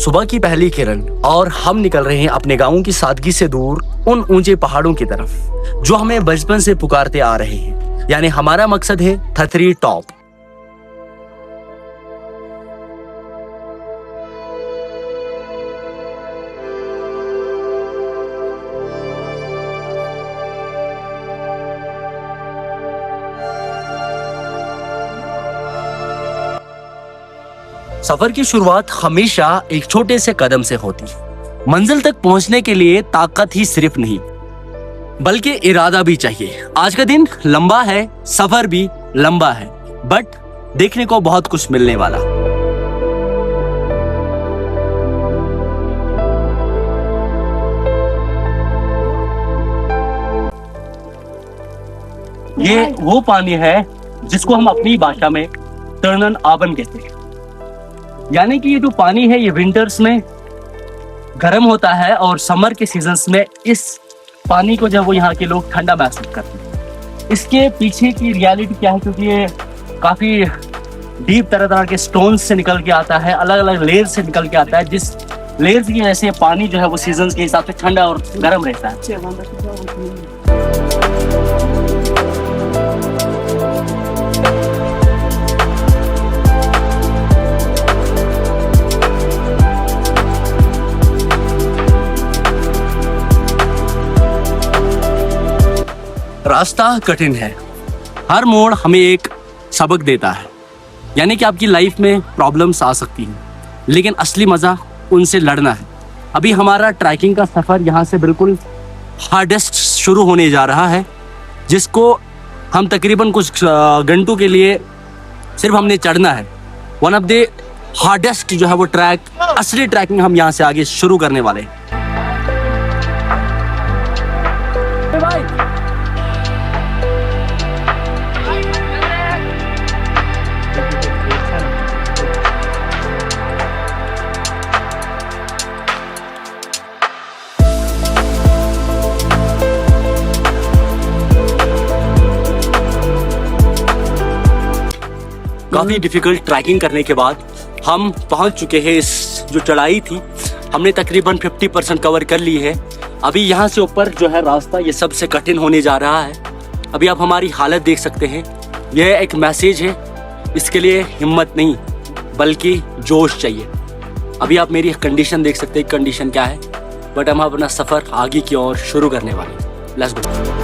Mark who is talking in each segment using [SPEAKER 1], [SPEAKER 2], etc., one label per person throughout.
[SPEAKER 1] सुबह की पहली किरण और हम निकल रहे हैं अपने गाँव की सादगी से दूर उन ऊंचे पहाड़ों की तरफ जो हमें बचपन से पुकारते आ रहे हैं। यानी हमारा मकसद है थथरी टॉप। सफर की शुरुआत हमेशा एक छोटे से कदम से होती है। मंजिल तक पहुंचने के लिए ताकत ही सिर्फ नहीं बल्कि इरादा भी चाहिए। आज का दिन लंबा है, सफर भी लंबा है, बट देखने को बहुत कुछ मिलने वाला। ये वो पानी है जिसको हम अपनी भाषा में टर्नन आबन कहते हैं। यानी कि ये जो पानी है ये विंटर्स में गर्म होता है और समर के सीजन्स में इस पानी को जब वो यहाँ के लोग ठंडा महसूस करते हैं। इसके पीछे की रियलिटी क्या है, क्योंकि ये काफी डीप तरह तरह के स्टोन्स से निकल के आता है, अलग अलग लेयर से निकल के आता है, जिस लेयर्स की वजह से पानी जो है वो सीजन्स के हिसाब से ठंडा और गर्म रहता है। रास्ता कठिन है, हर मोड़ हमें एक सबक देता है। यानी कि आपकी लाइफ में प्रॉब्लम्स आ सकती हैं, लेकिन असली मज़ा उनसे लड़ना है। अभी हमारा ट्रैकिंग का सफ़र यहाँ से बिल्कुल हार्डेस्ट शुरू होने जा रहा है, जिसको हम तकरीबन कुछ घंटों के लिए सिर्फ हमने चढ़ना है। वन ऑफ द हार्डेस्ट जो है वो ट्रैक, असली ट्रैकिंग हम यहाँ से आगे शुरू करने वाले हैं। काफ़ी डिफिकल्ट ट्रैकिंग करने के बाद हम पहुंच चुके हैं। इस जो चढ़ाई थी हमने तकरीबन 50% कवर कर ली है। अभी यहाँ से ऊपर जो है रास्ता ये सबसे कठिन होने जा रहा है। अभी आप हमारी हालत देख सकते हैं। यह एक मैसेज है, इसके लिए हिम्मत नहीं बल्कि जोश चाहिए। अभी आप मेरी कंडीशन देख सकते हैं, कंडीशन क्या है, बट हम अपना सफ़र आगे की ओर शुरू करने वाले हैं। Let's go.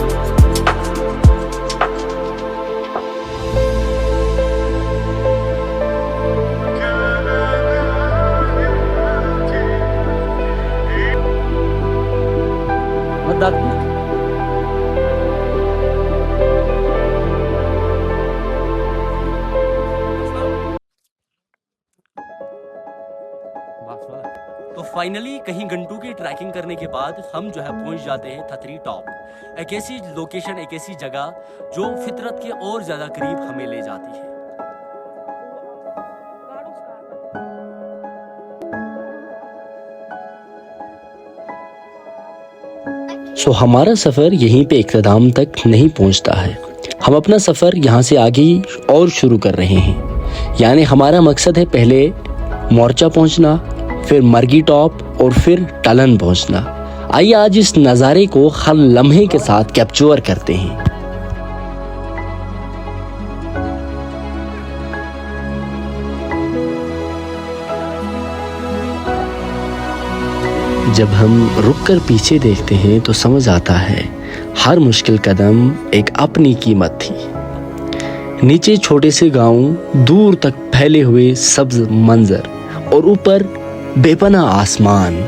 [SPEAKER 1] तो फाइनली कहीं घंटों की ट्रैकिंग करने के बाद हम जो है पहुंच जाते हैं थथरी टॉप। एक ऐसी लोकेशन, एक ऐसी जगह जो फितरत के और ज्यादा करीब हमें ले जाती है। हमारा सफर यहीं पे इख्तिताम तक नहीं पहुंचता है। हम अपना सफर यहाँ से आगे और शुरू कर रहे हैं। यानी हमारा मकसद है पहले मोर्चा पहुंचना, फिर मरगी टॉप और फिर टलन पहुंचना। आइए आज इस नज़ारे को हर लम्हे के साथ कैप्चर करते हैं। जब हम रुककर पीछे देखते हैं तो समझ आता है हर मुश्किल कदम एक अपनी कीमत थी। नीचे छोटे से गांव, दूर तक फैले हुए सब्ज मंजर और ऊपर बेपनाह आसमान।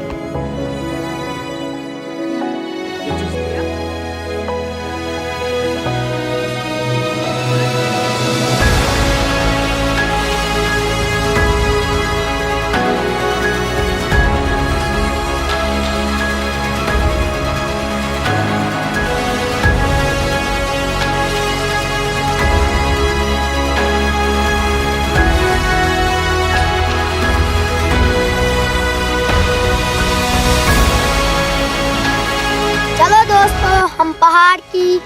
[SPEAKER 2] हम पहाड़ की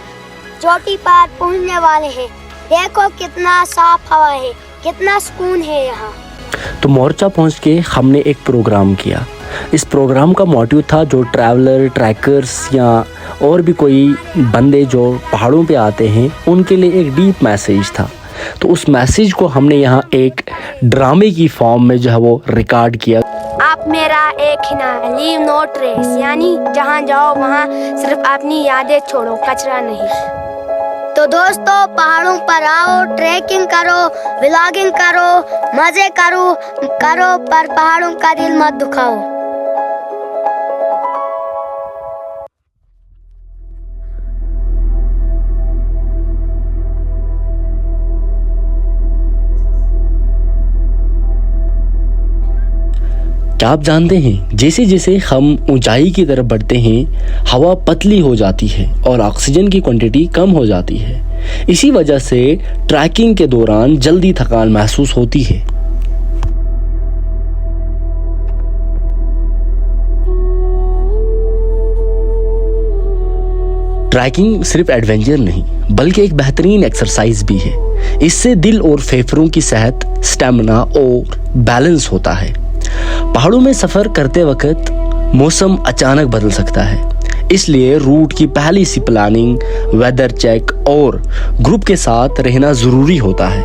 [SPEAKER 2] चोटी पर पहुंचने वाले हैं। देखो कितना साफ हवा है, कितना सुकून है यहाँ।
[SPEAKER 3] तो मोर्चा पहुंच के हमने एक प्रोग्राम किया। इस प्रोग्राम का मोटिव था जो ट्रैवलर, ट्रैकर्स या और भी कोई बंदे जो पहाड़ों पे आते हैं उनके लिए एक डीप मैसेज था। तो उस मैसेज को हमने यहाँ एक ड्रामे की फॉर्म में जो है वो रिकॉर्ड किया।
[SPEAKER 2] आप मेरा एक ही ना, लीव नो ट्रेस, यानी जहाँ जाओ वहाँ सिर्फ अपनी यादें छोड़ो, कचरा नहीं। तो दोस्तों पहाड़ों पर आओ, ट्रैकिंग करो, व्लॉगिंग करो, मजे करो पर पहाड़ों का दिल मत दुखाओ।
[SPEAKER 3] क्या आप जानते हैं, जैसे जैसे हम ऊंचाई की तरफ बढ़ते हैं हवा पतली हो जाती है और ऑक्सीजन की क्वांटिटी कम हो जाती है। इसी वजह से ट्रैकिंग के दौरान जल्दी थकान महसूस होती है। ट्रैकिंग सिर्फ एडवेंचर नहीं बल्कि एक बेहतरीन एक्सरसाइज भी है। इससे दिल और फेफड़ों की सेहत, स्टेमिना और बैलेंस होता है। पहाड़ों में सफर करते वक्त मौसम अचानक बदल सकता है, इसलिए रूट की पहली सी प्लानिंग, वेदर चेक और ग्रुप के साथ रहना जरूरी होता है।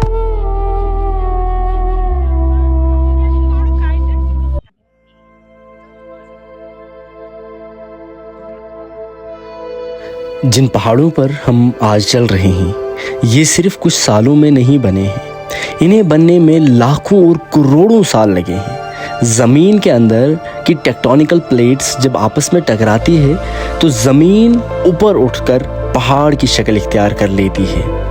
[SPEAKER 3] जिन पहाड़ों पर हम आज चल रहे हैं ये सिर्फ कुछ सालों में नहीं बने हैं, इन्हें बनने में लाखों और करोड़ों साल लगे हैं। ज़मीन के अंदर की टेक्टोनिकल प्लेट्स जब आपस में टकराती है तो ज़मीन ऊपर उठकर पहाड़ की शक्ल इख्तियार कर लेती है।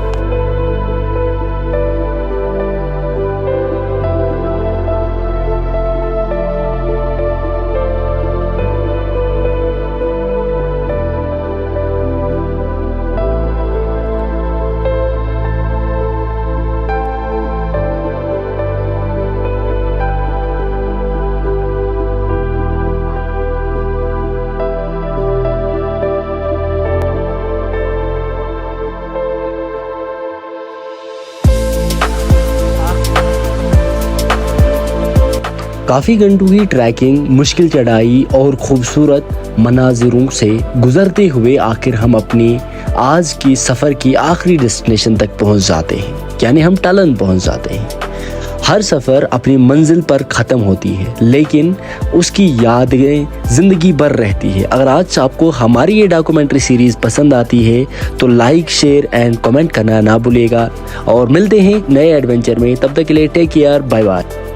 [SPEAKER 3] काफ़ी घंटों की ट्रैकिंग, मुश्किल चढ़ाई और खूबसूरत मनाजिरों से गुजरते हुए आखिर हम अपनी आज की सफ़र की आखिरी डेस्टिनेशन तक पहुंच जाते हैं, यानी हम टलन पहुंच जाते हैं। हर सफ़र अपनी मंजिल पर ख़त्म होती है लेकिन उसकी यादें ज़िंदगी भर रहती है। अगर आज आपको हमारी ये डॉक्यूमेंट्री सीरीज़ पसंद आती है तो लाइक, शेयर एंड कमेंट करना ना भूलिएगा और मिलते हैं नए एडवेंचर में। तब तक के लिए टेक केयर, बाय बाय।